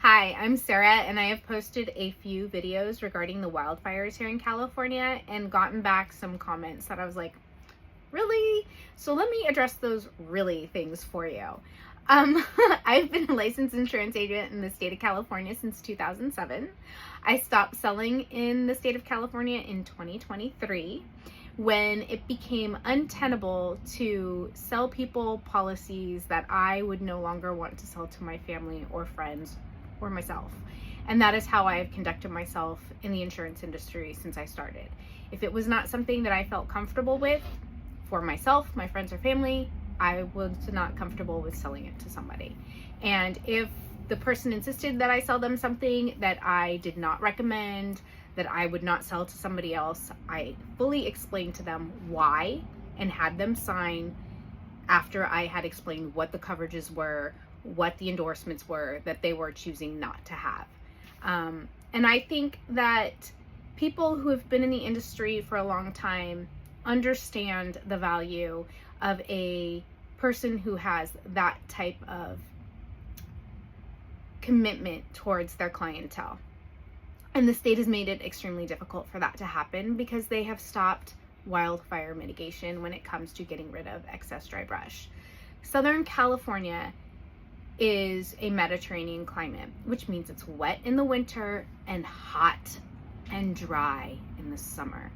Hi, I'm Sarah, and I have posted a few videos regarding the wildfires here in California and gotten back some comments that I was like, really? So let me address those really things for you. I've been a licensed insurance agent in the state of California since 2007. I stopped selling in the state of California in 2023 when it became untenable to sell people policies that I would no longer want to sell to my family or friends or myself. And that is how I have conducted myself in the insurance industry since I started. If it was not something that I felt comfortable with for myself, my friends, or family, I was not comfortable with selling it to somebody. And if the person insisted that I sell them something that I did not recommend, that I would not sell to somebody else, I fully explained to them why and had them sign after I had explained what the coverages were, what the endorsements were that they were choosing not to have. And I think that people who have been in the industry for a long time understand the value of a person who has that type of commitment towards their clientele. And the state has made it extremely difficult for that to happen because they have stopped wildfire mitigation when it comes to getting rid of excess dry brush. Southern California is a Mediterranean climate, which means it's wet in the winter and hot and dry in the summer.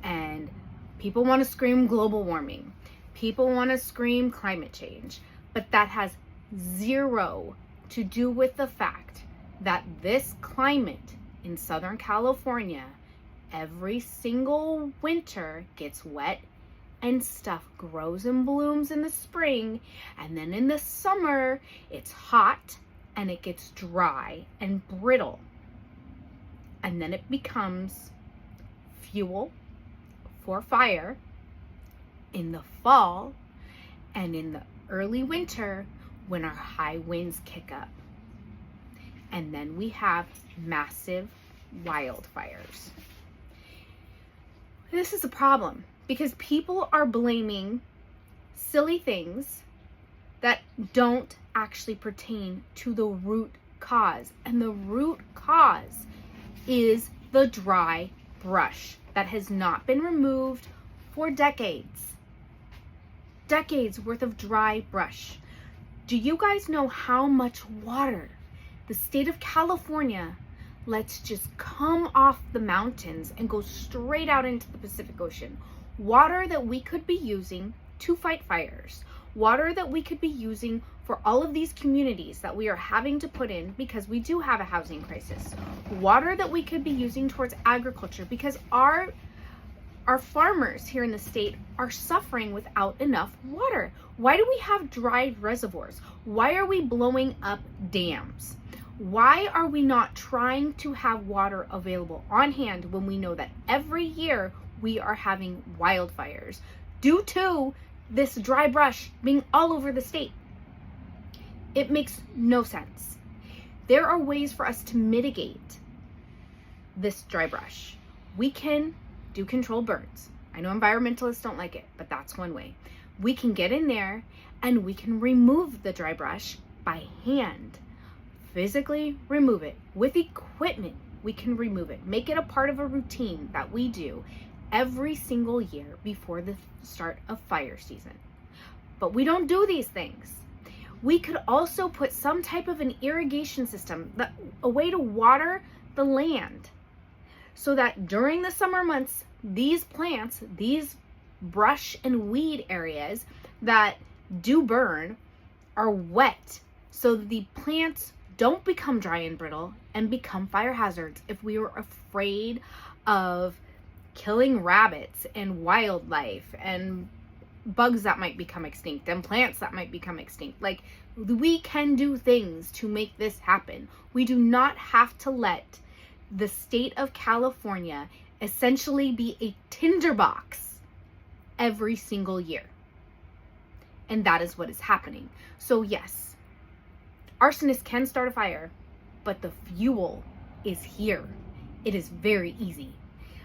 And people want to scream global warming. People want to scream climate change, but that has zero to do with the fact that this climate in Southern California every single winter gets wet and stuff grows and blooms in the spring, and then in the summer it's hot and it gets dry and brittle, and then it becomes fuel for fire in the fall and in the early winter when our high winds kick up. And then we have massive wildfires. This is a problem because people are blaming silly things that don't actually pertain to the root cause. And the root cause is the dry brush that has not been removed for decades. Decades worth of dry brush. Do you guys know how much water the state of California lets just come off the mountains and go straight out into the Pacific Ocean? Water that we could be using to fight fires. Water that we could be using for all of these communities that we are having to put in because we do have a housing crisis. Water that we could be using towards agriculture because our farmers here in the state are suffering without enough water. Why do we have dry reservoirs? Why are we blowing up dams? Why are we not trying to have water available on hand when we know that every year we are having wildfires due to this dry brush being all over the state? It makes no sense. There are ways for us to mitigate this dry brush. We can do controlled burns. I know environmentalists don't like it, but that's one way. We can get in there and we can remove the dry brush by hand. Physically remove it. With equipment, we can remove it. Make it a part of a routine that we do every single year before the start of fire season. But we don't do these things. We could also put some type of an irrigation system, a way to water the land, so that during the summer months, these plants, these brush and weed areas that do burn are wet, so the plants don't become dry and brittle and become fire hazards. If we were afraid of killing rabbits and wildlife and bugs that might become extinct and plants that might become extinct, like, we can do things to make this happen. We do not have to let the state of California essentially be a tinderbox every single year. And that is what is happening. So yes, arsonists can start a fire, but the fuel is here. It is very easy.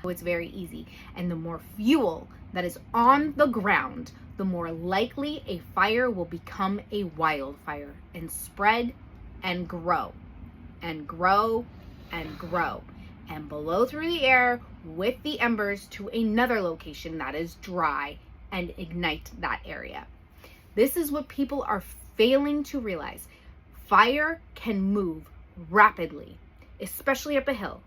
It's very easy. And the more fuel that is on the ground, the more likely a fire will become a wildfire and spread and grow. and grow and grow and blow through the air with the embers to another location that is dry and ignite that area. This is what people are failing to realize. Fire can move rapidly, especially up a hill,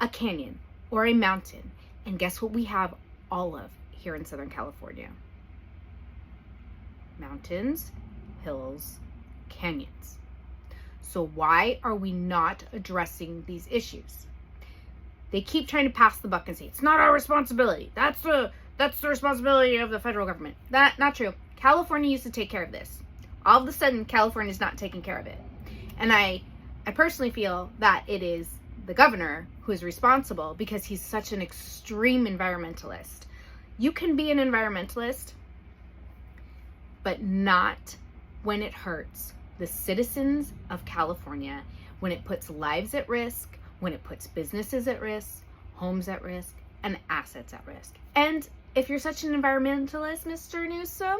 a canyon, or a mountain. And guess what we have all of here in Southern California? Mountains, hills, canyons. So why are we not addressing these issues? They keep trying to pass the buck and say, it's not our responsibility. That's the responsibility of the federal government. That's not true. California used to take care of this. All of a sudden, California is not taking care of it. And I personally feel that it is the governor who is responsible because he's such an extreme environmentalist. You can be an environmentalist, but not when it hurts the citizens of California, when it puts lives at risk, when it puts businesses at risk, homes at risk, and assets at risk. And if you're such an environmentalist, Mr. Newsom,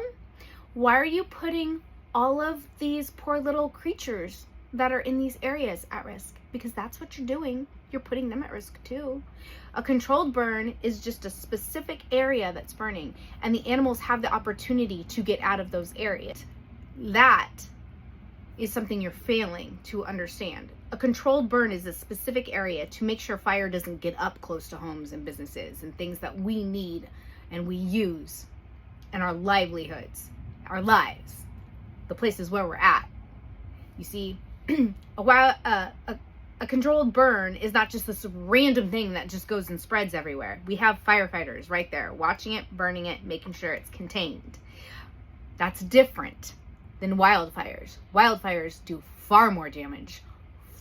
why are you putting all of these poor little creatures that are in these areas at risk? Because that's what you're doing. You're putting them at risk too. A controlled burn is just a specific area that's burning, and the animals have the opportunity to get out of those areas. That is something you're failing to understand. A controlled burn is a specific area to make sure fire doesn't get up close to homes and businesses and things that we need and we use in our livelihoods, our lives, the places where we're at. You see, a controlled burn is not just this random thing that just goes and spreads everywhere. We have firefighters right there watching it, burning it, making sure it's contained. That's different than wildfires. Wildfires do far more damage.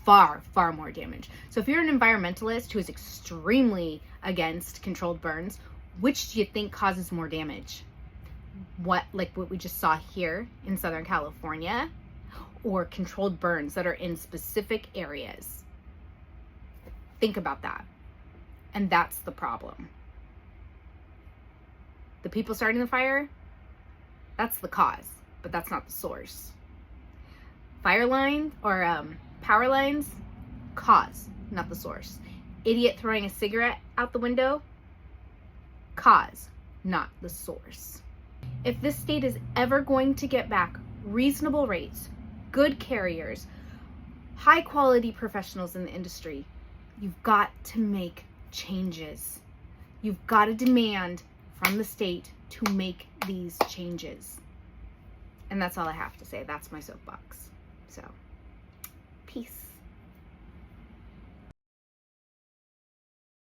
Far more damage. So if you're an environmentalist who is extremely against controlled burns, which do you think causes more damage? What we just saw here in Southern California, or controlled burns that are in specific areas? Think about that. And that's the problem. The people starting the fire, that's the cause, but that's not the source. Fire line or power lines, cause, not the source. Idiot throwing a cigarette out the window, cause, not the source. If this state is ever going to get back reasonable rates, good carriers, high quality professionals in the industry, you've got to make changes. You've got to demand from the state to make these changes. And that's all I have to say. That's my soapbox. So, peace.